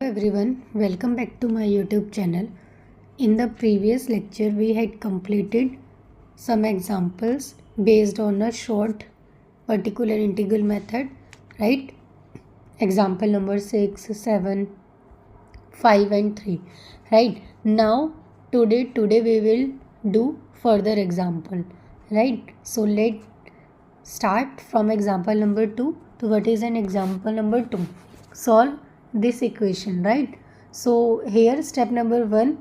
Everyone, welcome back to my YouTube channel. In the previous lecture, we had completed some examples based on a short particular integral method, right? Example number 6, 7, 5 and 3, right? Now, today we will do further example, right? So, let's start from example number 2. So, what is an example number 2? Solve this equation, right? So here step number 1,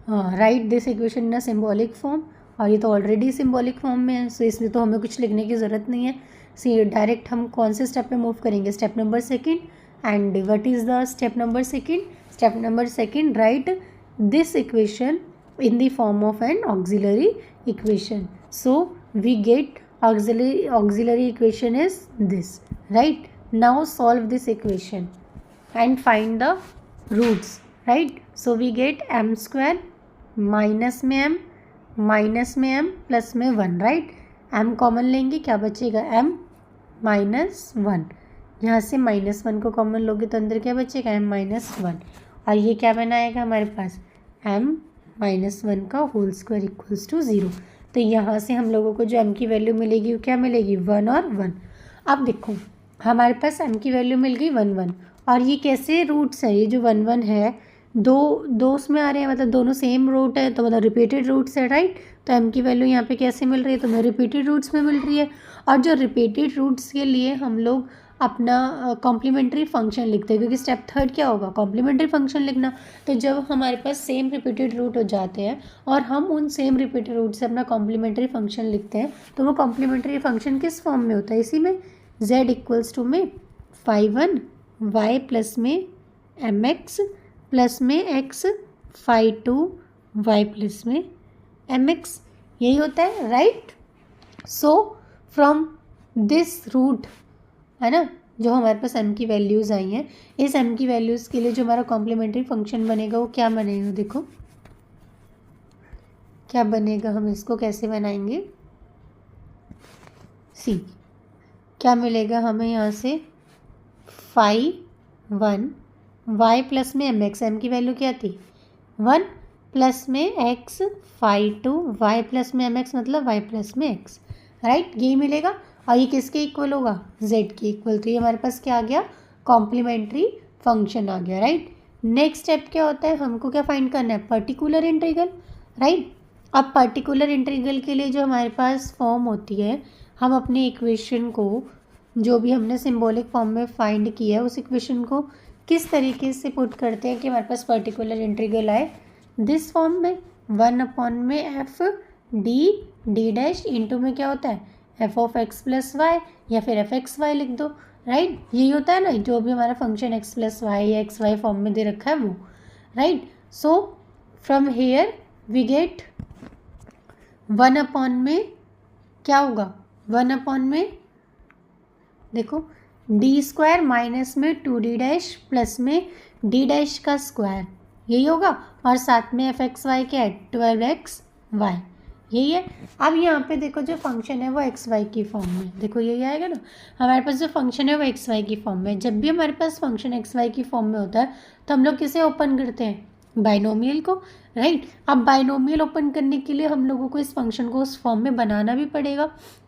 write this equation in a symbolic form. और ये तो already symbolic form में है, सो इसमें तो हमें कुछ लिखने की ज़रूरत नहीं है. सी डायरेक्ट हम कौन से स्टेप पे मूव करेंगे? Step number second. And what is the step number second? Step number second, right this equation in the form of an auxiliary equation. So we get auxiliary equation is this, right? Now solve this equation and find the roots, right? So we get m square minus में m plus में 1, right? m common लेंगे, क्या बचेगा? m minus 1. यहाँ से -1 को common लोगे तो अंदर क्या बचेगा? m minus 1. और ये क्या बनाएगा हमारे पास? m माइनस 1 का होल स्क्वायर इक्वल्स टू 0. तो यहाँ से हम लोगों को जो m की वैल्यू मिलेगी वो क्या मिलेगी? 1 और 1. अब देखो हमारे पास m की वैल्यू मिल गई 1 1. और ये कैसे रूट्स है? ये जो 1 1 है, दो उसमें आ रहे हैं, मतलब दोनों सेम रूट है, तो मतलब रिपीटेड रूट्स है, राइट? तो m की वैल्यू यहाँ पे कैसे मिल रही है? तो हमें रिपीटेड रूट्स में मिल रही है. और जो रिपीटेड रूट्स के लिए हम लोग अपना कॉम्प्लीमेंट्री फंक्शन लिखते हैं, क्योंकि स्टेप थर्ड क्या होगा? कॉम्प्लीमेंट्री फंक्शन लिखना. तो जब हमारे पास सेम रिपीटेड रूट हो जाते हैं और हम उन सेम रिपीटेड रूट से अपना कॉम्प्लीमेंट्री फंक्शन लिखते हैं, तो वो कॉम्प्लीमेंट्री फंक्शन किस फॉर्म में होता है? इसी में z इक्वल्स टू में 5 y प्लस में mx प्लस में x 5 y प्लस में mx, यही होता है, right? So from this root, है ना, जो हमारे पास m की वैल्यूज़ आई हैं, इस m की वैल्यूज़ के लिए जो हमारा कॉम्प्लीमेंट्री फंक्शन बनेगा वो क्या बनेगा? देखो क्या बनेगा, हम इसको कैसे बनाएंगे? सी क्या मिलेगा हमें यहाँ से? 5 y प्लस में mx, m की वैल्यू क्या थी? 1 प्लस में x 5 y प्लस में mx मतलब y प्लस में x, राइट? यही मिलेगा. और ये किसके इक्वल होगा? z के इक्वल. तो ये हमारे पास क्या आ गया? कॉम्प्लीमेंट्री फंक्शन आ गया, राइट? नेक्स्ट स्टेप क्या होता है? हमको क्या फाइंड करना है? Particular integral, right? अब पर्टिकुलर इंटीग्रल के लिए जो हमारे पास फॉर्म होती है, हम अपने इक्वेशन को जो भी हमने सिंबॉलिक फॉर्म में फाइंड किया है उस इक्वेशन को किस तरीके से पुट करते हैं कि हमारे पास पर्टिकुलर इंटीग्रल आए? दिस फॉर्म में 1 में एफ डी डैश इंटू में क्या होता है? F of x plus y, या फिर एफ एक्स वाई लिख दो, राइट? यही होता है ना, जो भी हमारा फंक्शन एक्स प्लस वाई या एक्स वाई फॉर्म में दे रखा है वो, right? So from here we get 1 में क्या होगा? 1 में देखो डी स्क्वायर माइनस में 2d डैश प्लस में डी डैश का स्क्वायर, यही होगा. और साथ में एफ एक्स वाई क्या है? 12x वाई, यही है. अब यहाँ पे देखो जो फंक्शन है वो एक्स वाई की फॉर्म में, देखो यही आएगा ना, हमारे पास जो फंक्शन है वो एक्स वाई की फॉर्म में. जब भी हमारे पास फंक्शन एक्स वाई की फॉर्म में होता है तो हम लोग किसे ओपन करते हैं? बाइनोमियल को, राइट? अब बाइनोमियल ओपन करने के लिए हम लोगों को इस फंक्शन को उस फॉर्म में बनाना भी पड़ेगा,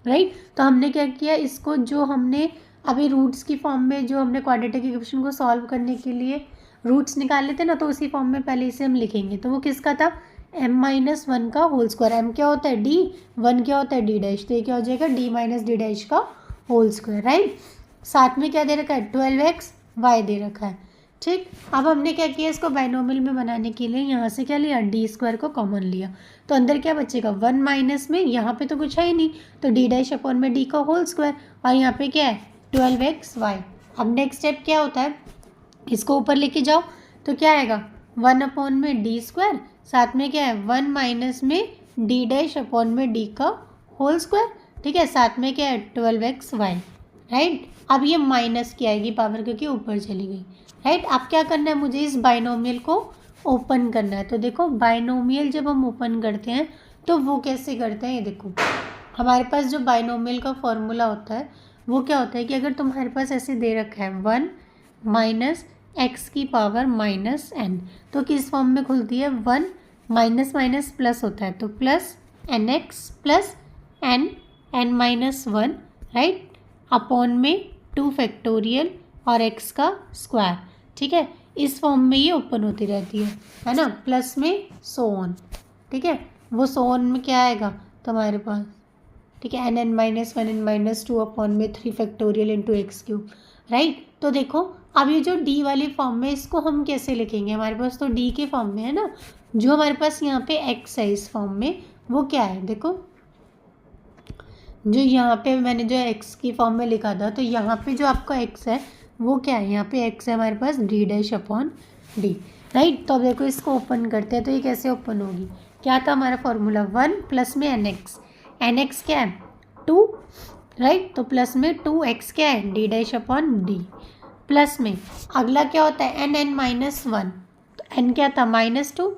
राइट? तो हमने क्या किया, इसको जो हमने अभी रूट्स की फॉर्म में, जो हमने क्वाड्रेटिक इक्वेशन को सॉल्व करने के लिए रूट्स निकाल लेते ना, तो उसी फॉर्म में पहले इसे हम लिखेंगे. तो वो किसका था? m-1 का होल स्क्वायर. m क्या होता है? d. 1 क्या होता है? d dash. तो ये क्या हो जाएगा? d माइनस डी डैश का होल स्क्वायर, राइट? साथ में क्या दे रखा है? 12x y दे रखा है, ठीक? अब हमने क्या किया, इसको बाइनोमियल में बनाने के लिए यहाँ से क्या लिया? डी स्क्वायर को कॉमन लिया. तो अंदर क्या बचेगा? 1 माइनस में यहाँ पे तो कुछ है ही नहीं, तो डी डैश अपॉन में डी का होल स्क्वायर. और यहाँ पे क्या है? 12xy. अब नेक्स्ट स्टेप क्या होता है? इसको ऊपर लेके जाओ तो क्या आएगा? 1 में डी स्क्वायर, साथ में क्या है? 1 माइनस में डी डैश अपॉन में डी का होल स्क्वायर, ठीक है? साथ में क्या है? 12xy, right? अब ये माइनस की आएगी पावर क्योंकि ऊपर चली गई, राइट? अब क्या करना है? मुझे इस बाइनोमियल को ओपन करना है. तो देखो बाइनोमियल जब हम ओपन करते हैं तो वो कैसे करते हैं, ये देखो. हमारे पास जो बाइनोमियल का फॉर्मूला होता है वो क्या होता है कि अगर तुम्हारे पास ऐसे दे रखा है 1 माइनस एक्स की पावर -n। तो किस फॉर्म में खुलती है, 1 माइनस माइनस प्लस होता है तो plus nx plus n minus 1, right, upon में 2 फैक्टोरियल और x का स्क्वायर। ठीक है, इस फॉर्म में ये ओपन होती रहती है ना, प्लस में सो ऑन। ठीक है, वो सो ऑन में क्या आएगा तुम्हारे पास, ठीक है, n minus 1 n minus 2 upon में 3 factorial into x cube, right. तो देखो अब ये जो d वाली फॉर्म में इसको हम कैसे लिखेंगे, हमारे पास तो d के फॉर्म में है ना, जो हमारे पास यहाँ पे x है इस फॉर्म में वो क्या है, देखो जो यहाँ पे मैंने जो x की फॉर्म में लिखा था, तो यहाँ पे जो आपका x है वो क्या है, यहाँ पे x है हमारे पास d dash upon d, right. तो अब देखो इसको ओपन करते हैं तो ये कैसे ओपन होगी, क्या था हमारा फॉर्मूला, 1 प्लस में nx क्या है 2, राइट, तो प्लस में 2x क्या है d dash upon d, plus में अगला क्या होता है n माइनस 1, तो n क्या था -2,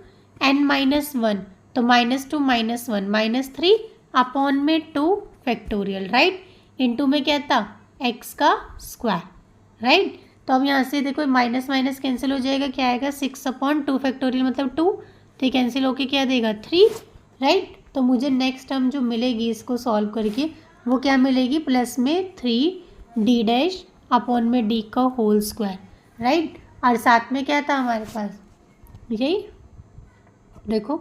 n माइनस 1 तो -2 माइनस 1 -3 अपॉन में 2 फैक्टोरियल, राइट, इनटू में क्या था x का स्क्वायर, राइट। तो अब यहाँ से देखो माइनस माइनस कैंसिल हो जाएगा, क्या आएगा 6 अपॉन 2 फैक्टोरियल मतलब 2, तो कैंसिल होके क्या देगा 3, राइट। तो मुझे नेक्स्ट टर्म जो मिलेगी इसको सॉल्व करके वो क्या मिलेगी, प्लस में 3d डैश अपॉन में d का होल स्क्वायर, राइट, और साथ में क्या था हमारे पास, यही देखो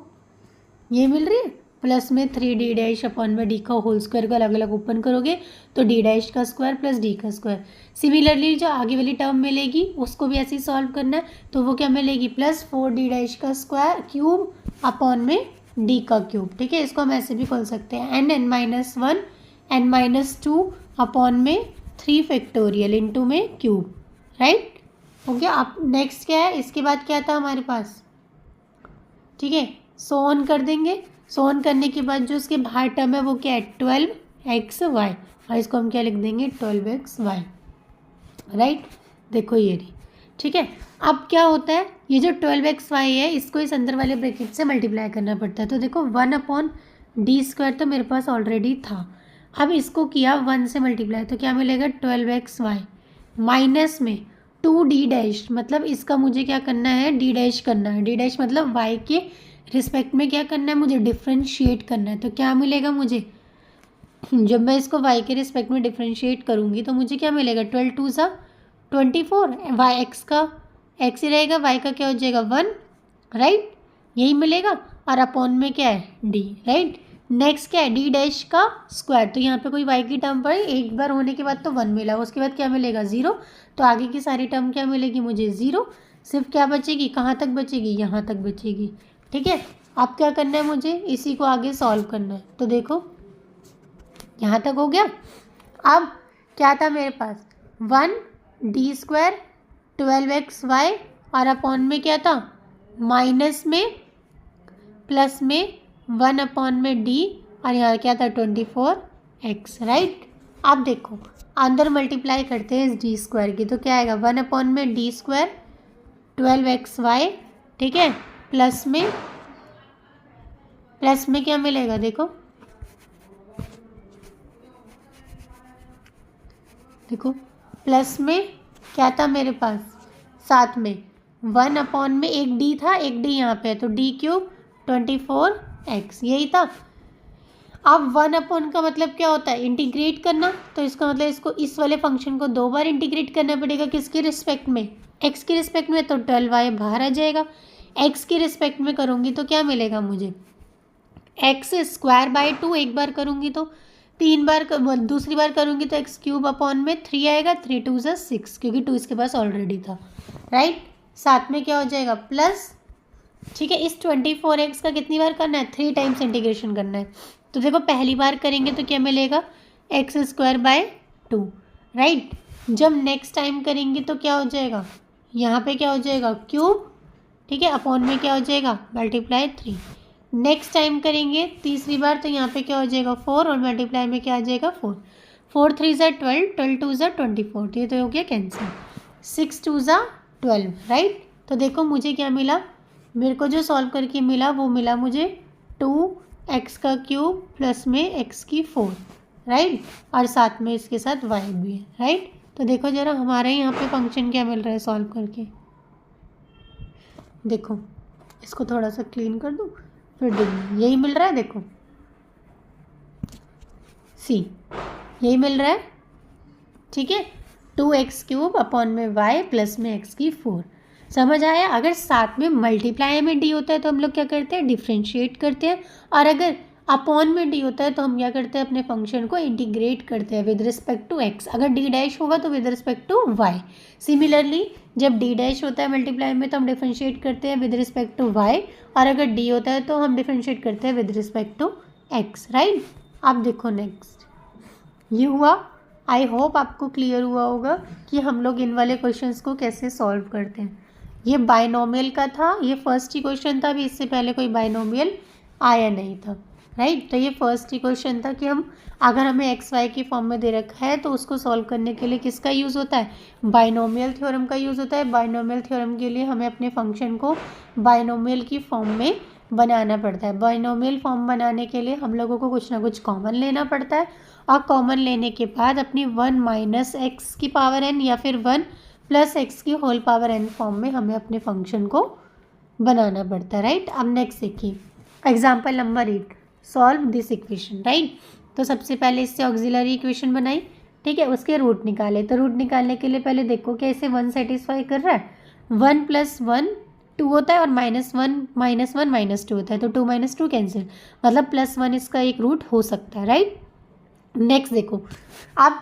ये मिल रही है, प्लस में 3d डैश अपॉन में d का होल स्क्वायर का अलग अलग ओपन करोगे तो d डैश का स्क्वायर प्लस d का स्क्वायर। सिमिलरली जो आगे वाली टर्म मिलेगी उसको भी ऐसे ही सॉल्व करना है, तो वो क्या मिलेगी, प्लस 4d डैश का स्क्वायर क्यूब अपॉन में d का क्यूब। ठीक है, इसको हम ऐसे भी खोल सकते हैं, n minus 1 n minus 2 upon में 3 फैक्टोरियल इंटू में क्यूब, राइट, हो गया। अब नेक्स्ट क्या है, इसके बाद क्या था हमारे पास, ठीक है, सो ऑन कर देंगे, सो ऑन करने के बाद जो उसके बाहर टर्म है वो क्या है 12xy, और इसको हम क्या लिख देंगे 12xy, राइट, देखो ये रही। ठीक है, अब क्या होता है, ये जो 12xy है इसको इस अंदर वाले ब्रैकेट से मल्टीप्लाई करना पड़ता है, तो देखो 1 अपॉन डी स्क्वायर तो मेरे पास ऑलरेडी था, अब इसको किया 1 से मल्टीप्लाई तो क्या मिलेगा 12xy माइनस में 2d डैश, मतलब इसका मुझे क्या करना है d डैश करना है, d डैश मतलब y के रिस्पेक्ट में क्या करना है मुझे डिफ्रेंशिएट करना है, तो क्या मिलेगा मुझे, जब मैं इसको y के रिस्पेक्ट में डिफ्रेंशिएट करूँगी तो मुझे क्या मिलेगा 12 2 सा 24, y x का x ही रहेगा, y का क्या हो जाएगा 1, राइट, यही मिलेगा, और अपॉन में क्या है d, राइट। नेक्स्ट क्या है d डैश का स्क्वायर, तो यहाँ पे कोई y की टर्म पर एक बार होने के बाद तो 1 मिला, उसके बाद क्या मिलेगा 0, तो आगे की सारी टर्म क्या मिलेगी मुझे 0, सिर्फ क्या बचेगी, कहाँ तक बचेगी, यहाँ तक बचेगी। ठीक है, अब क्या करना है मुझे, इसी को आगे सॉल्व करना है, तो देखो यहाँ तक हो गया। अब क्या था मेरे पास 1d स्क्वायर 12xy और अपॉन में क्या था माइनस में प्लस में 1 अपॉन में d, और यहाँ क्या था 24x, राइट। अब देखो अंदर मल्टीप्लाई करते हैं इस d स्क्वायर की, तो क्या आएगा 1 अपॉन में d स्क्वायर 12xy, ठीक है, प्लस में क्या मिलेगा, देखो प्लस में क्या था मेरे पास, साथ में 1 अपॉन में एक d था, एक d यहाँ पे है तो d क्यूब 24x, यही था। अब 1 अपॉन का मतलब क्या होता है इंटीग्रेट करना, तो इसका मतलब इसको इस वाले फंक्शन को 2 बार इंटीग्रेट करना पड़ेगा, किसके रिस्पेक्ट में, x के रिस्पेक्ट में, तो 12y बाहर आ जाएगा, x के रिस्पेक्ट में करूँगी तो क्या मिलेगा मुझे x स्क्वायर बाय 2, एक बार करूँगी तो 3 बार, दूसरी बार करूँगी तो x क्यूब अपॉन में 3 आएगा, 3 2 ज़ा 6, क्योंकि 2 इसके पास ऑलरेडी था, राइट, साथ में क्या हो जाएगा प्लस, ठीक है, इस 24x का कितनी बार करना है 3 टाइम्स इंटीग्रेशन करना है, तो देखो पहली बार करेंगे तो क्या मिलेगा x स्क्वायर बाय 2, राइट, जब नेक्स्ट टाइम करेंगे तो क्या हो जाएगा, यहाँ पे क्या हो जाएगा क्यूब, ठीक है, अपॉन में क्या हो जाएगा मल्टीप्लाई 3, नेक्स्ट टाइम करेंगे तीसरी बार तो यहाँ पे क्या हो जाएगा 4 और मल्टीप्लाई में क्या आ जाएगा 4, 4 3 ज़ा 12, 12 2 ज़ा 24, ये तो हो गया कैंसिल, 6 2 ज़ा 12, राइट। तो देखो मुझे क्या मिला, मेरे को जो सॉल्व करके मिला वो मिला मुझे 2x का क्यूब प्लस में x की 4, राइट, और साथ में इसके साथ y भी है, राइट। तो देखो ज़रा हमारे यहाँ पे फंक्शन क्या मिल रहा है सॉल्व करके, देखो इसको थोड़ा सा क्लीन कर दूँ, फिर देखो यही मिल रहा है, देखो सी यही मिल रहा है, ठीक है। 2x³ अपॉन में y प्लस में x⁴ समझ आया। अगर साथ में मल्टीप्लाई में डी होता है तो हम लोग क्या करते हैं, डिफ्रेंशिएट करते हैं, और अगर अपॉन में डी होता है तो हम क्या करते हैं, अपने फंक्शन को इंटीग्रेट करते हैं विद रिस्पेक्ट टू x। अगर डी डैश होगा तो with respect to y। Similarly जब डी डैश होता है मल्टीप्लाई में तो हम डिफ्रेंशिएट करते हैं विद रिस्पेक्ट टू y, और अगर डी होता है तो हम डिफ्रेंशिएट करते हैं with respect to x, right. अब देखो नेक्स्ट ये हुआ। आई होप आपको क्लियर हुआ होगा कि हम लोग इन वाले क्वेश्चंस को कैसे सॉल्व करते हैं। ये बाइनोमियल का था, ये फर्स्ट ही क्वेश्चन था, अभी इससे पहले कोई बाइनोमियल आया नहीं था, राइट। तो ये फर्स्ट ही क्वेश्चन था कि हम अगर हमें एक्स वाई की फॉर्म में दे रखा है तो उसको सॉल्व करने के लिए किसका यूज़ होता है, बाइनोमियल थ्योरम का यूज़ होता है। बाइनोमियल थ्योरम के लिए हमें अपने फंक्शन को बाइनोमियल की फॉर्म में बनाना पड़ता है। बाइनोमियल फॉर्म बनाने के लिए हम लोगों को कुछ ना कुछ कॉमन लेना पड़ता है, और कॉमन लेने के बाद अपनी 1 माइनस एक्स की पावर n या फिर 1 प्लस एक्स की होल पावर n फॉर्म में हमें अपने फंक्शन को बनाना पड़ता है, राइट। अब नेक्स्ट देखिए example number 8, solve this equation, right. तो सबसे पहले इससे ऑक्सिलरी इक्वेशन बनाई, ठीक है, उसके रूट निकाले। तो रूट निकालने के लिए पहले देखो क्या इसे 1 सेटिस्फाई कर रहा है, 1 + 1 2 होता है, और -1 -2 होता है, तो 2 - 2 कैंसिल, मतलब +1 इसका एक रूट हो सकता है, राइट। नेक्स्ट देखो अब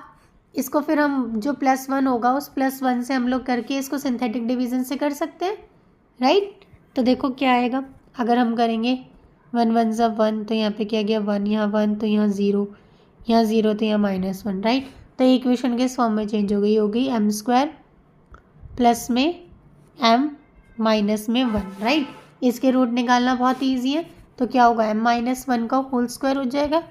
इसको फिर हम जो +1 होगा उस +1 से हम लोग करके इसको सिंथेटिक डिवीजन से कर सकते हैं, राइट। तो देखो क्या आएगा, अगर हम करेंगे 1 1 ज़ा 1, तो यहाँ पे क्या गया 1, यहाँ 1 तो यहाँ 0, यहाँ 0 तो यहाँ -1, राइट। तो इक्वेशन किस फॉर्म में चेंज हो गई, होगी m² प्लस में m माइनस में 1, राइट। इसके रूट निकालना बहुत ईजी है, तो क्या होगा m-1 का होल स्क्वायर हो जाएगा,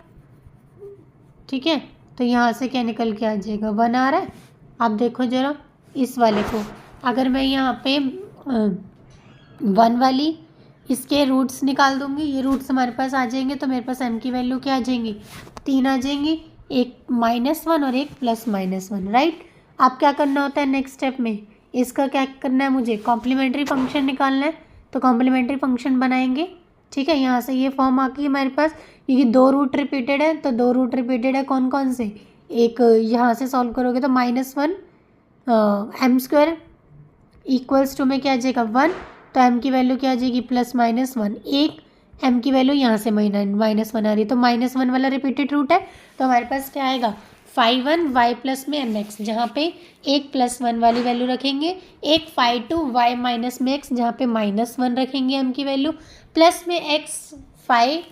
ठीक है। तो यहाँ से क्या निकल के आ जाएगा, 1 आ रहा है। अब देखो जरा इस वाले को, अगर मैं यहाँ पे 1 वाली इसके रूट्स निकाल दूंगी, ये रूट्स हमारे पास आ जाएंगे, तो मेरे पास m की वैल्यू क्या आ जाएंगी, 3 आ जाएंगी, एक -1 और एक +-1, राइट। अब क्या करना होता है नेक्स्ट स्टेप में, इसका क्या करना है, मुझे कॉम्प्लीमेंट्री फंक्शन निकालना है। तो कॉम्प्लीमेंट्री फंक्शन बनाएंगे, ठीक है। यहाँ से ये फॉर्म आ गई हमारे पास, क्योंकि 2 रूट रिपीटेड है, तो 2 रूट रिपीटेड है कौन कौन से, एक यहाँ से सॉल्व करोगे तो -1 m² इक्वल्स टू में क्या आ जाएगा 1, तो m की वैल्यू क्या आ जाएगी +-1, एक m की वैल्यू यहाँ से -1 आ रही है, तो -1 वाला रिपीटेड रूट है, तो हमारे पास क्या आएगा 5 y प्लस में mx, जहाँ पे एक +1 वाली वैल्यू रखेंगे, एक 5 y माइनस में x, जहाँ पे -1 रखेंगे m की वैल्यू, प्लस में x 5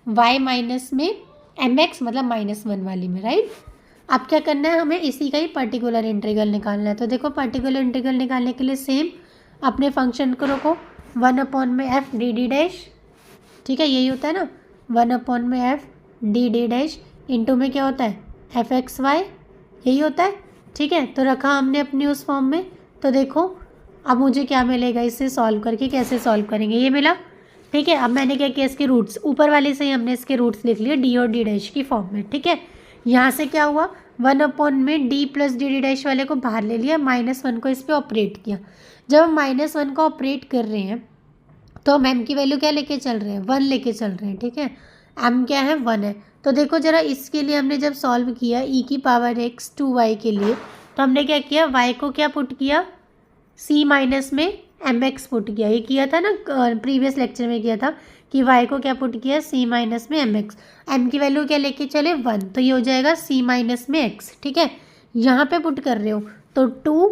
y माइनस में mx, मतलब -1 वाली में, राइट। अब क्या करना है, हमें इसी का ही पर्टिकुलर इंटीग्रल निकालना है। तो देखो पर्टिकुलर इंटीग्रल निकालने के लिए सेम अपने फंक्शन को रखो, 1 में f dd डैश, ठीक है, यही होता है ना, 1 में f dd डैश इंटू में क्या होता है fxy, यही होता है, ठीक है। तो रखा हमने अपनी उस फॉर्म में। तो देखो अब मुझे क्या मिलेगा, इसे सॉल्व करके कैसे सॉल्व करेंगे, ये मिला, ठीक है। अब मैंने क्या किया, इसके रूट्स ऊपर वाले से ही हमने इसके रूट्स लिख लिए डी और डी डैश की फॉर्म में, ठीक है। यहाँ से क्या हुआ, 1 में D plus D D dash वाले को बाहर ले लिया, -1 को इस पर ऑपरेट किया। जब हम -1 को ऑपरेट कर रहे हैं तो हम m की वैल्यू क्या लेके चल रहे हैं, 1 लेके चल रहे हैं, ठीक है। m क्या है, 1 है। तो देखो जरा इसके लिए हमने जब सॉल्व किया e की पावर x 2y के लिए, तो हमने क्या किया, y को क्या पुट किया, c माइनस में mx पुट किया, ये किया था ना प्रीवियस लेक्चर में किया था कि y को क्या पुट किया, c माइनस में mx, m की वैल्यू क्या लेके चले 1, तो ये हो जाएगा c माइनस में x, ठीक है। यहाँ पे पुट कर रहे हो तो 2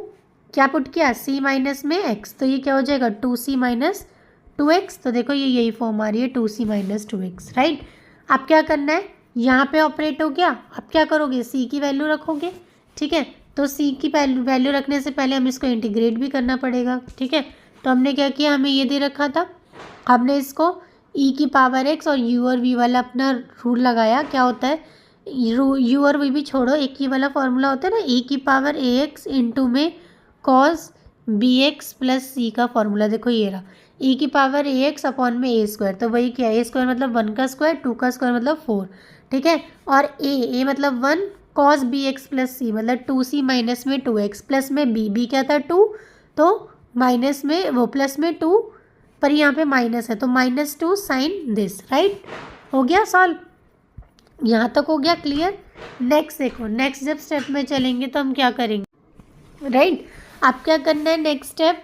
क्या पुट किया, c माइनस में x, तो ये क्या हो जाएगा 2c माइनस 2x, तो देखो ये यही फॉर्म आ रही है 2c माइनस 2x, राइट। अब क्या करना है, यहाँ पे ऑपरेट हो गया, अब क्या करोगे, c की वैल्यू रखोगे, ठीक है। तो c की वैल्यू रखने से पहले हम इसको इंटीग्रेट भी करना पड़ेगा, ठीक है। तो हमने क्या किया, हमें ये दे रखा था, हमने इसको e की पावर x और u और v वाला अपना रूल लगाया, क्या होता है u और v भी छोड़ो, एक ही वाला फॉर्मूला होता है ना, e की पावर ax इंटू में cos bx प्लस c का फॉर्मूला, देखो ये रहा, e की पावर ax अपॉन में a स्क्वायर, तो वही क्या है, a स्क्वायर मतलब 1 का स्क्वायर, 2 का स्क्वायर मतलब 4, ठीक है। और a मतलब 1 cos bx प्लस c मतलब 2c माइनस में 2x प्लस में b क्या था 2, तो माइनस में वो प्लस में 2, पर यहाँ पे माइनस है तो -2 साइन दिस, राइट। हो गया सॉल्व, यहाँ तक हो गया क्लियर। नेक्स्ट देखो, नेक्स्ट जब स्टेप में चलेंगे तो हम क्या करेंगे, राइट। अब क्या करना है, नेक्स्ट स्टेप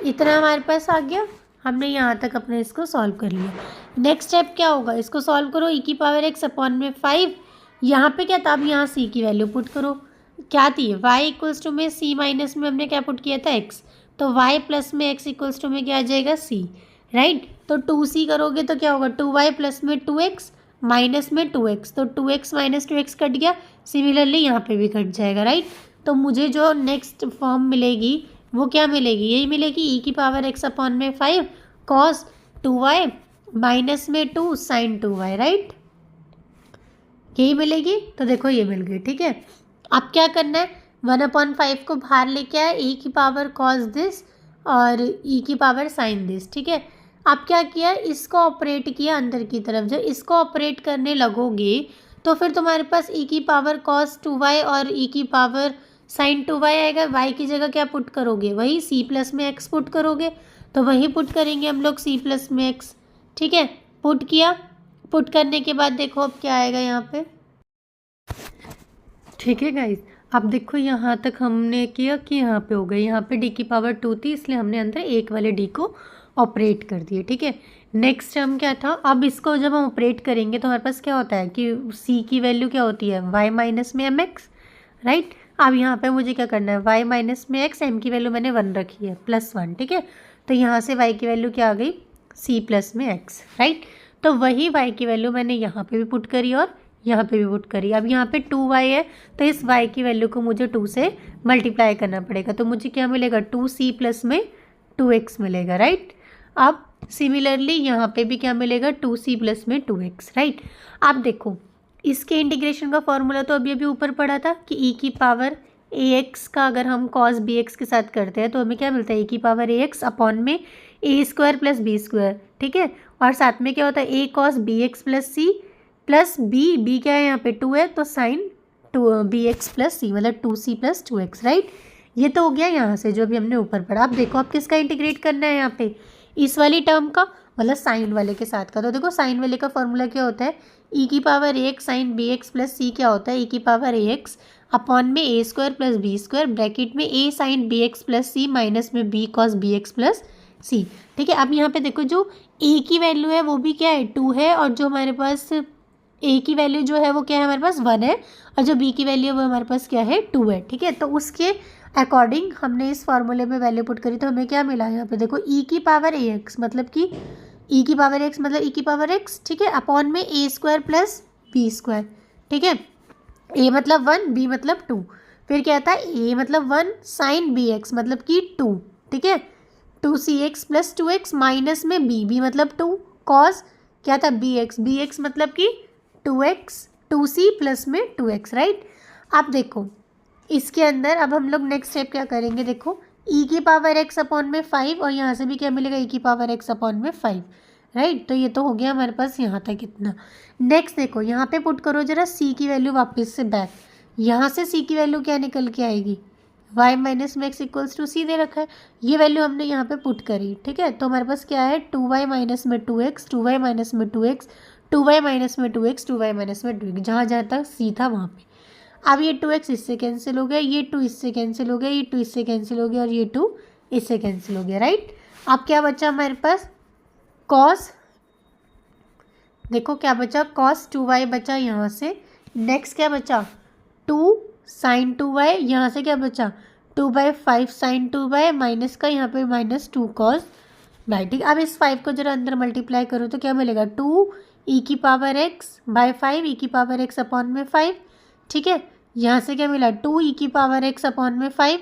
इतना हमारे पास आ गया, हमने यहाँ तक अपने इसको सॉल्व कर लिया। नेक्स्ट स्टेप क्या होगा, इसको सॉल्व करो, e⁻x/5। यहाँ पे क्या था, अब यहाँ c की वैल्यू पुट करो। क्या थी, y = में c माइनस में हमने क्या पुट किया था, x, तो y प्लस में x = में क्या आ जाएगा, c, राइट। तो 2c करोगे तो क्या होगा, 2y प्लस में 2x माइनस में 2x, तो 2x माइनस 2x कट गया। सिमिलरली यहाँ पे भी कट जाएगा, राइट। तो मुझे जो नेक्स्ट फॉर्म मिलेगी वो क्या मिलेगी, यही मिलेगी, e⁻x/5 cos 2y माइनस में 2 sin 2y, राइट, यही मिलेगी। तो देखो ये मिल गई, ठीक है। अब क्या करना है, 1/5 को बाहर लेके आए, e⁻ cos दिस और e⁻ sin दिस, ठीक है। अब क्या किया, इसको ऑपरेट किया अंदर की तरफ। जब इसको ऑपरेट करने लगोगे तो फिर तुम्हारे पास e⁻ cos 2y और e⁻ sin 2y आएगा। y की जगह क्या पुट करोगे, वही c प्लस में x पुट करोगे, तो वही पुट करेंगे हम लोग c प्लस में x, ठीक है। पुट किया, पुट करने के बाद देखो अब क्या आएगा यहाँ पे, ठीक है गाइज। अब देखो यहाँ तक हमने किया कि यहाँ पे हो गई, यहाँ पे d⁻2 थी इसलिए हमने अंदर एक वाले d को ऑपरेट कर दिए, ठीक है। नेक्स्ट टर्म क्या था, अब इसको जब हम ऑपरेट करेंगे तो हमारे पास क्या होता है कि c की वैल्यू क्या होती है, y माइनस में mx, राइट। अब यहाँ पे मुझे क्या करना है, y माइनस में x, m की वैल्यू मैंने 1 रखी है, +1, ठीक है। तो यहाँ से y की वैल्यू क्या आ गई, c प्लस में x, राइट। तो वही y की वैल्यू मैंने यहाँ पे भी पुट करी और यहाँ पे भी पुट करी। अब यहाँ पे 2y है तो इस y की वैल्यू को मुझे 2 से मल्टीप्लाई करना पड़ेगा, तो मुझे क्या मिलेगा, 2c प्लस में 2x मिलेगा, राइट। अब सिमिलरली यहाँ पे भी क्या मिलेगा, 2c प्लस में 2x, राइट। अब देखो इसके इंटीग्रेशन का फॉर्मूला तो अभी अभी ऊपर पड़ा था कि e⁻ax का अगर हम cos bx के साथ करते हैं तो हमें क्या मिलता है, e⁻ax अपॉन में a² प्लस b², ठीक है। और साथ में क्या होता है, a cos bx plus c plus b क्या है यहाँ पे 2 है, तो साइन 2bx प्लस c, मतलब 2c प्लस 2x, राइट। ये तो हो गया यहाँ से जो अभी हमने ऊपर पढ़ा। अब देखो अब किसका इंटीग्रेट करना है यहाँ पे, इस वाली टर्म का, मतलब साइन वाले के साथ का। तो देखो साइन वाले का फॉर्मूला क्या होता है, e⁻ax sign bx plus c क्या होता है, e⁻ax अपॉन में a² प्लस b², ब्रैकेट में a sine bx plus c minus में b cos bx plus c, ठीक है। अब यहाँ पे देखो जो a की वैल्यू है वो भी क्या है, 2 है, और जो हमारे पास a की वैल्यू जो है वो क्या है, हमारे पास 1 है, और जो b की वैल्यू है वो हमारे पास क्या है, 2 है, ठीक है। तो उसके अकॉर्डिंग हमने इस फार्मूले में वैल्यू पुट करी तो हमें क्या मिला, यहाँ पे देखो e⁻ax मतलब कि e⁻x मतलब e⁻x, ठीक है, अपॉन में a² प्लस b², ठीक है। a मतलब 1, b मतलब 2, फिर क्या था, a मतलब 1 साइन bx मतलब कि 2, ठीक है, 2cx प्लस 2x माइनस में b मतलब 2 cos क्या था, bx मतलब कि 2x 2c प्लस में 2x, राइट। अब देखो इसके अंदर अब हम लोग नेक्स्ट स्टेप क्या करेंगे, देखो e⁻x अपॉन में 5 और यहाँ से भी क्या मिलेगा, e⁻x अपॉन में 5, राइट। तो ये तो हो गया हमारे पास यहाँ तक इतना। नेक्स्ट देखो यहाँ पे पुट करो जरा c की वैल्यू वापस से बैक, यहाँ से c की वैल्यू क्या निकल के आएगी, y माइनस में x इक्वल्स टू c दे रखा है, ये वैल्यू हमने यहाँ पे पुट करी, ठीक है। तो हमारे पास क्या है, 2y माइनस में 2x 2y माइनस में 2x 2y माइनस में 2x 2y माइनस में 2x, जहाँ जहाँ तक c था वहाँ पे। अब ये 2x इससे कैंसिल हो गया, ये 2 इससे कैंसिल हो गया, ये 2 इससे कैंसिल हो गया और ये 2 इससे कैंसिल हो गया, राइट। अब क्या बचा हमारे पास, cos, देखो क्या बचा, cos 2y बचा यहाँ से। नेक्स्ट क्या बचा, 2 साइन 2y, यहाँ से क्या बचा 2/5 साइन 2y माइनस का यहाँ पे -2 cos y, ठीक। अब इस 5 को जरा अंदर मल्टीप्लाई करो तो क्या मिलेगा, 2 e⁻x/5 e⁻x अपॉन में 5, ठीक है। यहाँ से क्या मिला, 2 e⁻x अपॉन में 5,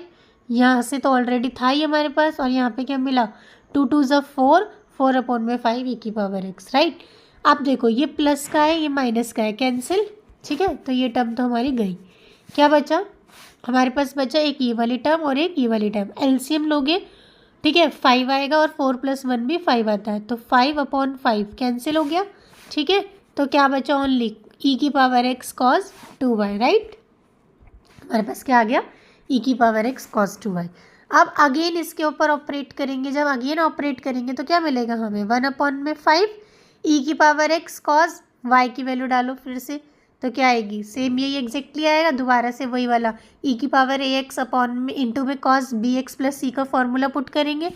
यहाँ से तो ऑलरेडी था ही हमारे पास, और यहाँ पे क्या मिला, 2 2 ज़ 4 4 अपॉन में 5 e⁻x, राइट। अब देखो ये प्लस का है ये माइनस का है, कैंसिल, ठीक है। तो ये टर्म तो हमारी गई, क्या बचा हमारे पास, बचा एक ये वाली टर्म और एक ये वाली टर्म, एलसीएम लोगे, ठीक है, 5 आएगा और 4 + 1 भी 5 आता है, तो 5/5 कैंसिल हो गया, ठीक है। तो क्या बचा, only e⁻x cos 2y, right. हमारे पास क्या आ गया, e⁻x cos 2y। अब अगेन इसके ऊपर ऑपरेट करेंगे, जब अगेन ऑपरेट करेंगे तो क्या मिलेगा हमें 1/5 ई की पावर एक्स कॉस वाई की वैल्यू डालो फिर से, तो क्या आएगी सेम यही एग्जैक्टली आएगा, दोबारा से वही वाला ई की पावर ए एक्स अपॉन में इंटू में कॉस बी एक्स प्लस सी का फॉर्मूला पुट करेंगे।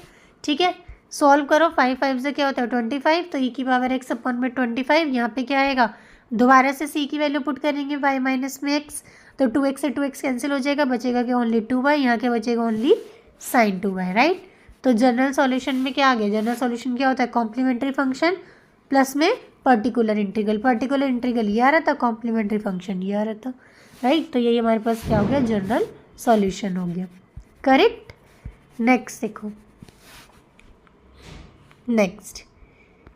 ठीक है, सॉल्व करो, 5 से क्या होता है 25, तो ई की पावर एक्स अपॉन में 25, यहाँ पे क्या आएगा दोबारा से सी की वैल्यू पुट करेंगे वाई माइनस में एक्स, तो 2x से 2x कैंसिल हो जाएगा, बचेगा क्या ओनली 2y, यहाँ क्या बचेगा ओनली साइन 2y, राइट। तो जनरल सॉल्यूशन में क्या आ गया, जनरल सॉल्यूशन क्या होता है कॉम्प्लीमेंट्री फंक्शन प्लस में पर्टिकुलर इंटीग्रल ये आ रहा था, कॉम्प्लीमेंट्री फंक्शन ये आ रहा था, राइट। तो यही हमारे पास क्या हो गया जनरल सॉल्यूशन हो गया, करेक्ट। नेक्स्ट देखो, नेक्स्ट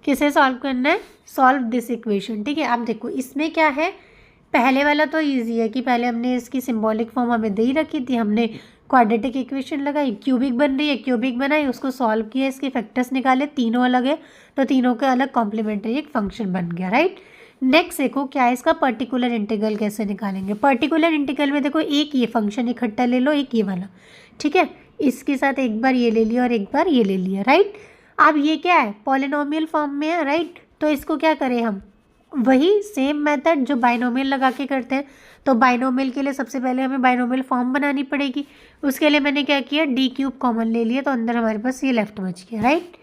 किसे सॉल्व करना है, सॉल्व दिस इक्वेशन। ठीक है, अब देखो इसमें क्या है, पहले वाला तो इजी है कि पहले हमने इसकी सिंबॉलिक फॉर्म हमें दे ही रखी थी, हमने क्वाड्रेटिक इक्वेशन लगाई, क्यूबिक बन रही है, क्यूबिक बनाई, उसको सॉल्व किया, इसके फैक्टर्स निकाले, तीनों अलग है तो तीनों का अलग कॉम्प्लीमेंट्री एक फंक्शन बन गया, राइट। नेक्स्ट देखो क्या है इसका पर्टिकुलर इंटीग्रल कैसे निकालेंगे। पर्टिकुलर इंटीग्रल में देखो एक ये फंक्शन इकट्ठा ले लो, एक ये वाला, ठीक है, इसके साथ एक बार ये ले लिया और एक बार ये ले लिया, राइट। अब ये क्या है पॉलिनोमियल फॉर्म में है, राइट, तो इसको क्या करें हम, वही सेम मेथड जो बाइनोमियल लगा के करते हैं, तो बाइनोमियल के लिए सबसे पहले हमें बाइनोमियल फॉर्म बनानी पड़ेगी, उसके लिए मैंने क्या किया डी क्यूब कॉमन ले लिया, तो अंदर हमारे पास ये लेफ्ट बच गया, राइट।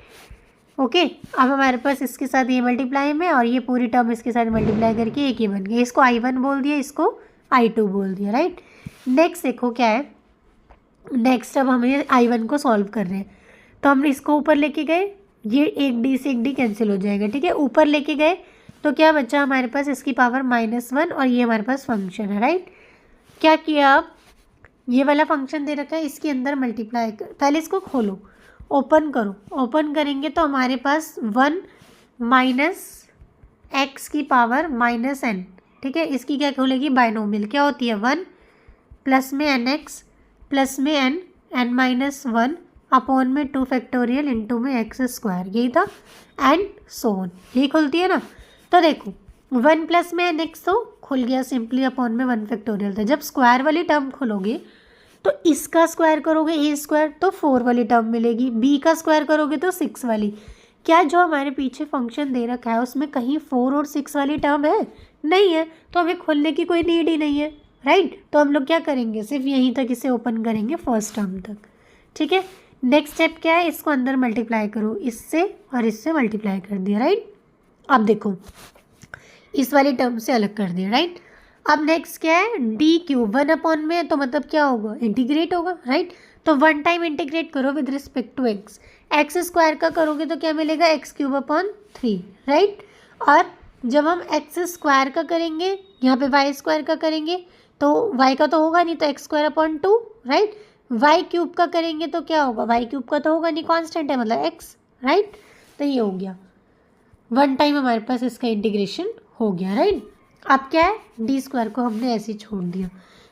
ओके, अब हमारे पास इसके साथ ये मल्टीप्लाई में और ये पूरी टर्म इसके साथ मल्टीप्लाई करके एक ही बन गया, इसको I1 बोल दिया, इसको I2 बोल दिया, राइट। नेक्स्ट देखो क्या है, नेक्स्ट अब हमें I1 को सॉल्व कर रहे हैं, तो हम इसको ऊपर लेके गए, ये एक डी से एक डी कैंसिल हो जाएगा, ठीक है, ऊपर लेके गए तो क्या बचा हमारे पास इसकी पावर -1 और ये हमारे पास फंक्शन है, राइट। क्या किया, अब ये वाला फंक्शन दे रखा है, इसके अंदर मल्टीप्लाई कर, पहले इसको खोलो, ओपन करो, ओपन करेंगे तो हमारे पास 1 माइनस एक्स की पावर -n, ठीक है, इसकी क्या खोलेगी बाइनोमियल, क्या होती है 1 प्लस में nx प्लस में n-1 अपॉन में 2 फैक्टोरियल इंटू में x², यही था, एंड सो ऑन, यही खुलती है ना। तो देखो 1 प्लस में nx तो खुल गया सिंपली, अपॉन में 1 फैक्टोरियल था, जब स्क्वायर वाली टर्म खोलोगे तो इसका स्क्वायर करोगे a² तो 4 वाली टर्म मिलेगी, b का स्क्वायर करोगे तो 6 वाली। क्या जो हमारे पीछे फंक्शन दे रखा है उसमें कहीं 4 और 6 वाली टर्म है, नहीं है, तो हमें खोलने की कोई नीड ही नहीं है, राइट। तो हम लोग क्या करेंगे, सिर्फ यहीं तक इसे ओपन करेंगे फर्स्ट टर्म तक, ठीक है। नेक्स्ट स्टेप क्या है, इसको अंदर मल्टीप्लाई करो, इससे और इससे मल्टीप्लाई कर दिया, राइट। अब देखो इस वाली टर्म से अलग कर दिया, राइट। अब नेक्स्ट क्या है, डी क्यूब 1 अपॉन में, तो मतलब क्या होगा इंटीग्रेट होगा, राइट। तो 1 टाइम इंटीग्रेट करो with respect to x, x² का करोगे तो क्या मिलेगा x³/3, राइट। और जब हम x² का करेंगे, यहाँ पे y² का करेंगे तो y का तो होगा नहीं, तो x²/2, राइट। y³ का करेंगे तो क्या होगा, y³ का तो होगा नहीं, कांस्टेंट है मतलब x, राइट। तो ये हो गया 1 टाइम हमारे पास इसका इंटीग्रेशन हो गया, राइट। अब क्या है d² को हमने ऐसे ही छोड़ दिया।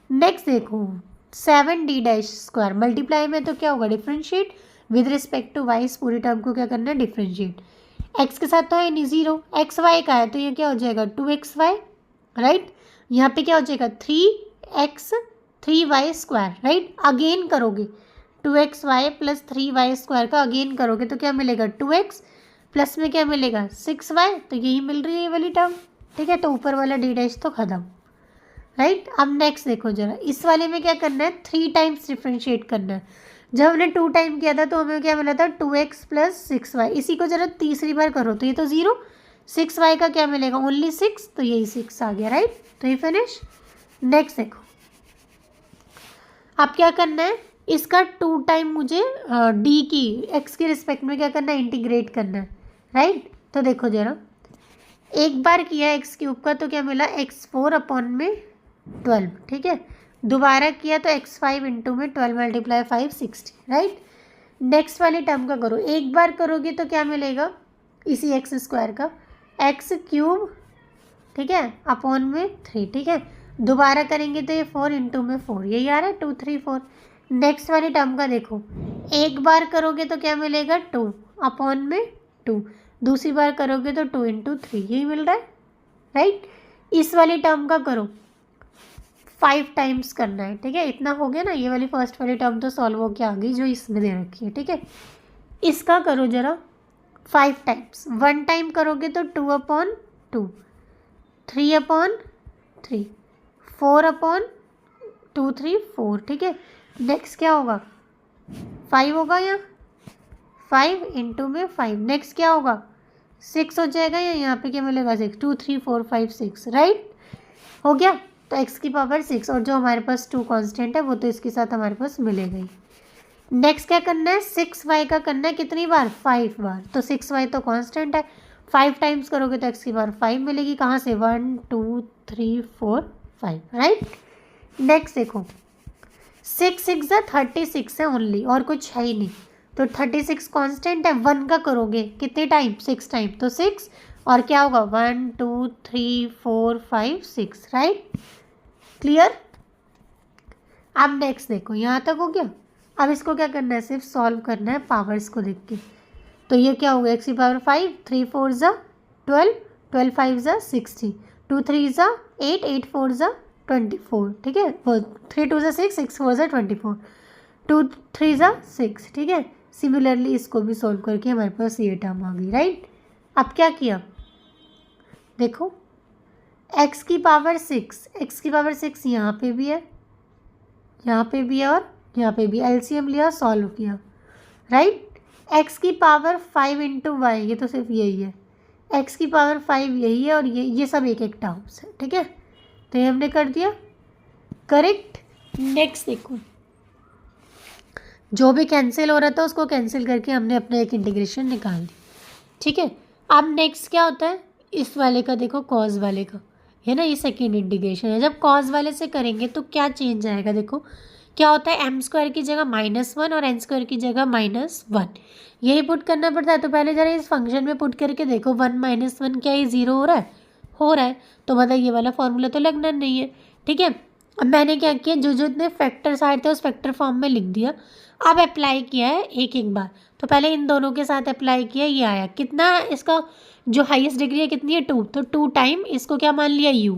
नेक्स्ट देखो 7d² मल्टीप्लाई में तो क्या होगा differentiate with respect to y, इस पूरी टर्म को क्या करना है डिफ्रेंशिएट, x के साथ तो है नहीं 0, xy का है तो ये क्या हो जाएगा 2xy, राइट। यहाँ पे क्या हो जाएगा 3x 3y², राइट। अगेन करोगे 2xy प्लस 3y² का अगेन करोगे तो क्या मिलेगा 2x प्लस में क्या मिलेगा 6y, तो यही मिल रही है ये वाली टर्म, ठीक है। तो ऊपर वाला d' तो खत्म, राइट। अब नेक्स्ट देखो जरा, इस वाले में क्या करना है 3 टाइम्स डिफ्रेंशिएट करना है। जब हमने 2 टाइम किया था तो हमें क्या मिला था 2x प्लस 6y, इसी को जरा तीसरी बार करो तो ये तो 0, 6y का क्या मिलेगा ओनली 6, तो यही 6 आ गया, राइट। तो ये फिनिश। नेक्स्ट देखो अब क्या करना है, इसका 2 टाइम मुझे d की x के रिस्पेक्ट में क्या करना है इंटीग्रेट करना है, राइट। तो देखो जरा, एक बार किया x³ का तो क्या मिला x4 अपॉन में 12, ठीक है। दोबारा किया तो x5 इंटू में 12 × 5 60, राइट। नेक्स्ट वाली टर्म का करो, एक बार करोगे तो क्या मिलेगा इसी x² का x³, ठीक है, अपॉन में 3, ठीक है। दोबारा करेंगे तो ये 4 इंटू में 4, यही आ रहा है 2 3 4। नेक्स्ट वाली टर्म का देखो, एक बार करोगे तो क्या मिलेगा 2 अपॉन में 2, दूसरी बार करोगे तो 2 इंटू 3, यही मिल रहा है, राइट। इस वाली टर्म का करो 5 टाइम्स करना है, ठीक है। इतना हो गया ना, ये वाली फर्स्ट वाली टर्म तो सॉल्व हो के आ गई जो इसमें दे रखी है, ठीक है। इसका करो जरा 5 टाइम्स। 1 टाइम करोगे तो 2/2, 3/3, 4/2, 3, 4, ठीक है। नेक्स्ट क्या होगा, 5 होगा या 5 इंटू में 5। नेक्स्ट क्या होगा, 6 हो जाएगा या यहाँ पे क्या मिलेगा 6, 2, 3, 4, 5, 6, राइट। हो गया। तो x की पावर 6 और जो हमारे पास 2 कांस्टेंट है वो तो इसके साथ हमारे पास मिलेगा ही। नेक्स्ट क्या करना है, 6y का करना है कितनी बार, 5 बार। तो 6y तो कांस्टेंट है, 5 टाइम्स करोगे तो x की पावर 5 मिलेगी। कहाँ से, 1, 2, 3, 4, 5, राइट। नेक्स्ट देखो 6 6 36 है ओनली, और कुछ है ही नहीं। तो 36 कांस्टेंट है, 1 का करोगे कितने टाइम, 6 टाइम। तो 6 और क्या होगा, 1, 2, 3, 4, 5, 6, राइट। क्लियर। अब नेक्स्ट देखो, यहाँ तक हो गया। अब इसको क्या करना है, सिर्फ सॉल्व करना है पावर्स को देख के। तो ये क्या होगा, x की पावर 5, 3 4 12, 12 5 60, 2 3 8, 8 4 24, ठीक है। 3 2 6, 6 4 24, 2 3 6, ठीक है। सिमिलरली इसको भी सॉल्व करके हमारे पास ये टर्म आ गई, राइट। अब क्या किया, देखो x की पावर 6 यहाँ पे भी है, यहाँ पे भी है और यहाँ पे भी। एलसीएम लिया, सॉल्व किया, राइट। x की पावर 5 इंटू वाई, ये तो सिर्फ यही है। x की पावर 5 यही है और ये सब एक एक टर्म्स है, ठीक है। तो ये हमने कर दिया, करेक्ट। नेक्स्ट देखो, जो भी कैंसिल हो रहा था उसको कैंसिल करके हमने अपना एक इंटीग्रेशन निकाल दी, ठीक है। अब नेक्स्ट क्या होता है, इस वाले का देखो, कॉज वाले का है ना, ये सेकेंड इंटीग्रेशन है। जब कॉज वाले से करेंगे तो क्या चेंज आएगा, देखो क्या होता है, m² की जगह -1 और n² की जगह -1, यही पुट करना पड़ता है। तो पहले जरा इस फंक्शन में पुट करके देखो, 1 - 1 क्या ये 0 हो रहा है, हो रहा है। तो मतलब ये वाला फॉर्मूला तो लगना नहीं है, ठीक है। अब मैंने क्या किया, जो जो इतने फैक्टर्स आए थे उस फैक्टर फॉर्म में लिख दिया। अब अप्लाई किया है एक एक बार। तो पहले इन दोनों के साथ अप्लाई किया, ये आया कितना, इसका जो हाईएस्ट डिग्री है कितनी है, 2। तो 2 टाइम इसको क्या मान लिया, u।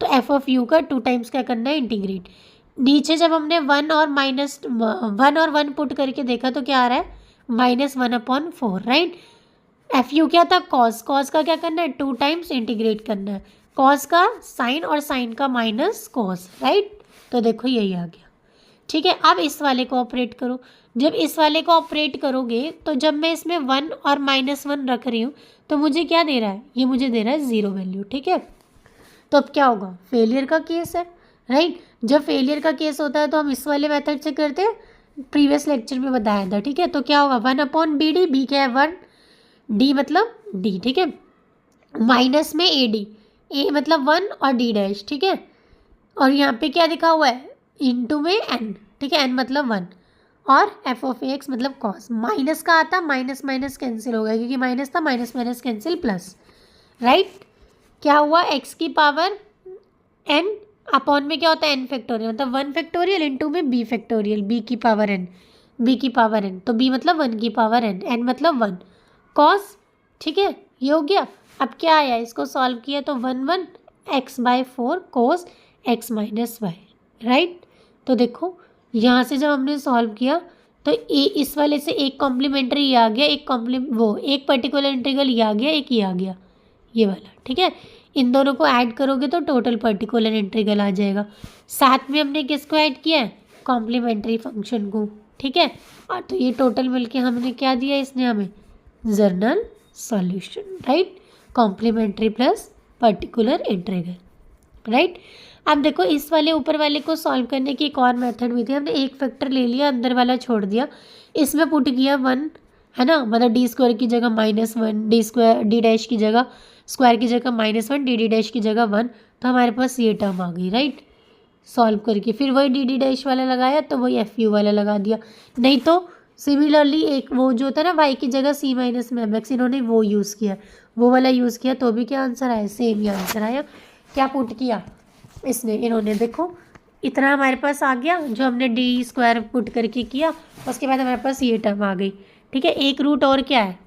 तो f ऑफ u का 2 टाइम्स क्या करना है, इंटीग्रेट। नीचे जब हमने 1 और 1 पुट करके देखा तो क्या आ रहा है, -1/4, राइट। एफ यू क्या था, कॉस का क्या करना है, 2 टाइम्स इंटीग्रेट करना है। कॉस का साइन और साइन का माइनस कॉस, राइट। तो देखो यही आ गया, ठीक है। अब इस वाले को ऑपरेट करो। जब इस वाले को ऑपरेट करोगे तो जब मैं इसमें 1 और -1 रख रही हूँ तो मुझे क्या दे रहा है, ये मुझे दे रहा है 0 वैल्यू, ठीक है। तो अब क्या होगा, फेलियर का केस है, राइट। जब फेलियर का केस होता है तो हम इस वाले मेथड से करते हैं, प्रीवियस लेक्चर में बताया था, ठीक है। तो क्या होगा, 1/BD, बी क्या है 1, डी मतलब डी, ठीक है। माइनस में AD, ए मतलब 1 और D', ठीक है। और यहाँ पे क्या लिखा हुआ है, इनटू में n, ठीक है, n मतलब 1 और f ऑफ x मतलब cos। माइनस का आता, माइनस माइनस कैंसिल हो गया क्योंकि माइनस था, minus minus cancel plus, right. क्या हुआ, x की पावर n अपॉन में क्या होता है, n फैक्टोरियल, मतलब 1 फैक्टोरियल इंटू में b फैक्टोरियल, b की पावर n, तो b मतलब 1 की पावर n मतलब 1 cos, ठीक है। ये हो गया। अब क्या आया, इसको सॉल्व किया तो 1 x/4 cos x - y, right. तो देखो यहाँ से जब हमने सॉल्व किया तो इस वाले से एक कॉम्प्लीमेंट्री ये आ गया, एक पर्टिकुलर इंटीग्रल ये आ गया, एक ये आ गया, ये वाला, ठीक है। इन दोनों को ऐड करोगे तो टोटल पर्टिकुलर इंटीग्रल आ जाएगा। साथ में हमने किसको ऐड किया है, कॉम्प्लीमेंट्री फंक्शन को, ठीक है। और तो ये टोटल मिलके हमने क्या दिया, इसने हमें general solution, right. Complementary plus particular integral, right. अब देखो इस वाले ऊपर वाले को सॉल्व करने की एक और मेथड भी थी। हमने एक फैक्टर ले लिया, अंदर वाला छोड़ दिया, इसमें पुट किया 1, है ना, मतलब d² की जगह -1, d' की जगह स्क्वायर की जगह -1, d' की जगह 1, तो हमारे पास ये टर्म आ गई, राइट। सॉल्व करके फिर वही d' वाला लगाया तो वही fu वाला लगा दिया। नहीं तो सिमिलरली एक वो जो होता है ना, y की जगह c - mx, इन्होंने वो यूज़ किया, वो वाला यूज़ किया तो भी क्या आंसर आया, सेम ही आंसर आया। क्या पुट किया इसने, इन्होंने, देखो इतना हमारे पास आ गया जो हमने d² पुट करके किया, उसके बाद हमारे पास ये टर्म आ गई, ठीक है। एक रूट और क्या है,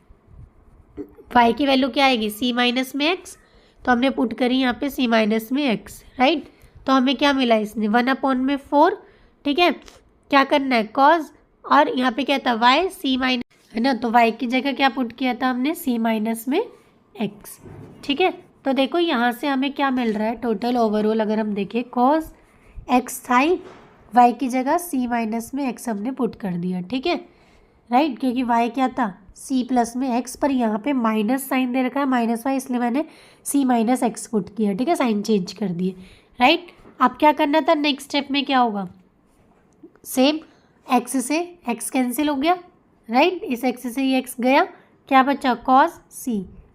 y की वैल्यू क्या आएगी, c - में x, तो हमने पुट करी यहाँ पे c - में x, राइट। तो हमें क्या मिला इसने 1/4, ठीक है। क्या करना है कॉज, और यहाँ पे क्या था y c माइनस, है ना, तो y की जगह क्या पुट किया था हमने c माइनस में x, ठीक है। तो देखो यहाँ से हमें क्या मिल रहा है टोटल ओवरऑल, अगर हम देखें कॉज x था ही, y की जगह c माइनस में x हमने पुट कर दिया, ठीक है, राइट, क्योंकि y क्या था c प्लस में x, पर यहाँ पे माइनस साइन दे रखा है -y, इसलिए मैंने c माइनस एक्स पुट किया, ठीक है, साइन चेंज कर दिए, राइट। अब क्या करना था नेक्स्ट स्टेप में, क्या होगा, सेम x से x कैंसिल हो गया, राइट, इस x से ये x गया, क्या बचा cos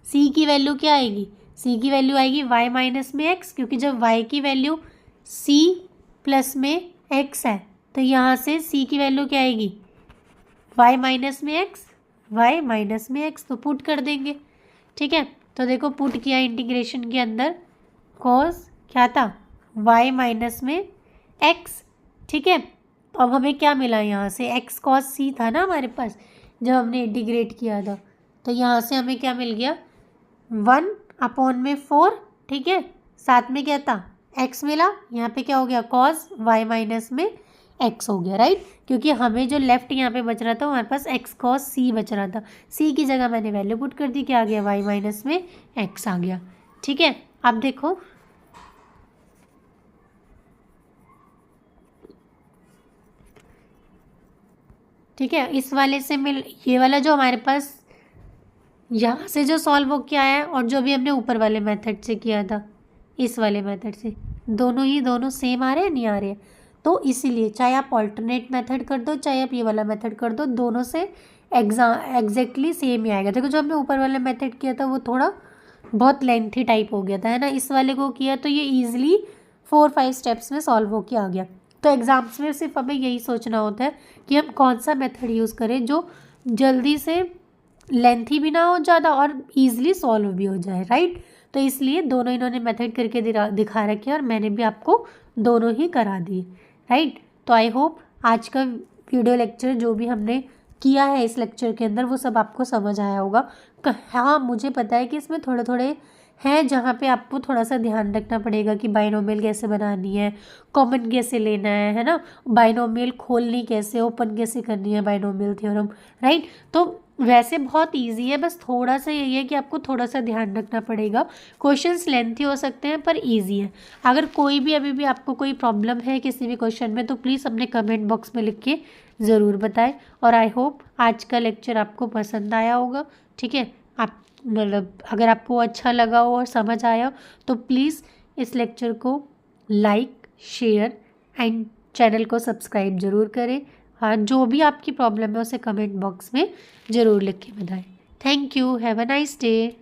c की वैल्यू क्या आएगी, c की वैल्यू आएगी y माइनस में x, क्योंकि जब y की वैल्यू c प्लस में x है तो यहाँ से c की वैल्यू क्या आएगी y माइनस में x, तो पुट कर देंगे, ठीक है। तो देखो पुट किया इंटीग्रेशन के अंदर, cos क्या था y माइनस में x, ठीक है। तो अब हमें क्या मिला यहाँ से x cos c था ना हमारे पास जब हमने इंटीग्रेट किया था, तो यहाँ से हमें क्या मिल गया 1/4, ठीक है, साथ में क्या था x मिला, यहाँ पे क्या हो गया cos y माइनस में x हो गया, राइट, क्योंकि हमें जो लेफ्ट यहाँ पे बच रहा था हमारे पास x cos c बच रहा था, c की जगह मैंने वैल्यू पुट कर दी, क्या आ गया y माइनस में x आ गया, ठीक है। अब देखो ठीक है, इस वाले से मिल, ये वाला जो हमारे पास यहाँ से जो सॉल्व हो किया है और जो भी हमने ऊपर वाले मेथड से किया था, इस वाले मेथड से दोनों सेम आ रहे हैं, नहीं आ रहे हैं, तो इसीलिए चाहे आप ऑल्टरनेट मेथड कर दो चाहे आप ये वाला मेथड कर दो, दोनों से एग्जैक्टली सेम ही आएगा। देखो जो हमने ऊपर वाला मेथड किया था वो थोड़ा बहुत लेंथी टाइप हो गया था, है ना, इस वाले को किया तो ये ईजिली 4-5 स्टेप्स में सॉल्व हो के आ गया। तो एग्ज़ाम्स में सिर्फ हमें यही सोचना होता है कि हम कौन सा मेथड यूज़ करें जो जल्दी से लेंथी भी ना हो ज़्यादा और ईजिली सॉल्व भी हो जाए, राइट। तो इसलिए दोनों इन्होंने मेथड करके दिखा रखे और मैंने भी आपको दोनों ही करा दिए, राइट। तो आई होप आज का वीडियो लेक्चर जो भी हमने किया है इस लेक्चर के अंदर वो सब आपको समझ आया होगा। हाँ मुझे पता है कि इसमें थोड़े थोड़े हैं जहाँ पे आपको थोड़ा सा ध्यान रखना पड़ेगा कि बाइनोमियल कैसे बनानी है, कॉमन कैसे लेना है ना, बाइनोमियल खोलनी कैसे, ओपन कैसे करनी है बाइनोमियल थ्योरम, राइट। तो वैसे बहुत इजी है, बस थोड़ा सा यही है कि आपको थोड़ा सा ध्यान रखना पड़ेगा। क्वेश्चंस लेंथी हो सकते हैं पर इजी है। अगर कोई भी अभी भी आपको कोई प्रॉब्लम है किसी भी क्वेश्चन में तो प्लीज़ अपने कमेंट बॉक्स में लिख के ज़रूर बताएं। और आई होप आज का लेक्चर आपको पसंद आया होगा, ठीक है। आप मतलब अगर आपको अच्छा लगा हो और समझ आया तो प्लीज़ इस लेक्चर को लाइक शेयर एंड चैनल को सब्सक्राइब ज़रूर करें। हाँ जो भी आपकी प्रॉब्लम है उसे कमेंट बॉक्स में ज़रूर लिख के बताएं। Thank you, have a nice day.